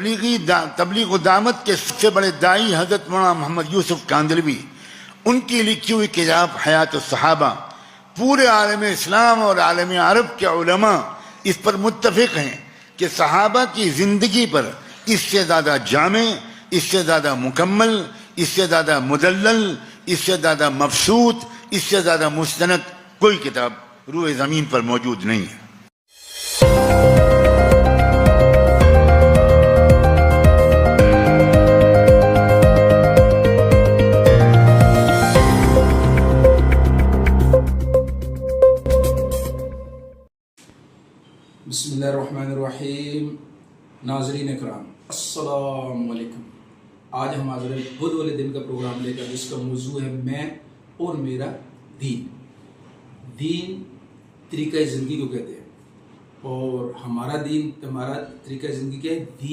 تبلیغ و دعوت کے سب سے بڑے داعی حضرت مولانا محمد یوسف کاندھلوی، ان کی لکھی ہوئی کتاب حیات الصحابہ، پورے عالم اسلام اور عالم عرب کے علماء اس پر متفق ہیں کہ صحابہ کی زندگی پر اس سے زیادہ جامع، اس سے زیادہ مکمل، اس سے زیادہ مدلل، اس سے زیادہ مبسوط، اس سے زیادہ مستند کوئی کتاب روئے زمین پر موجود نہیں ہے۔ بسم اللہ الرحمن الرحیم۔ ناظرین اکرام السلام علیکم۔ آج ہم حاضر ہیں بدھ والے دن کا پروگرام لے کر، جس کا موضوع ہے میں اور میرا دین۔ دین طریقہ زندگی کو کہتے ہیں، اور ہمارا دین، ہمارا طریقہ زندگی کیا ہے؟ دین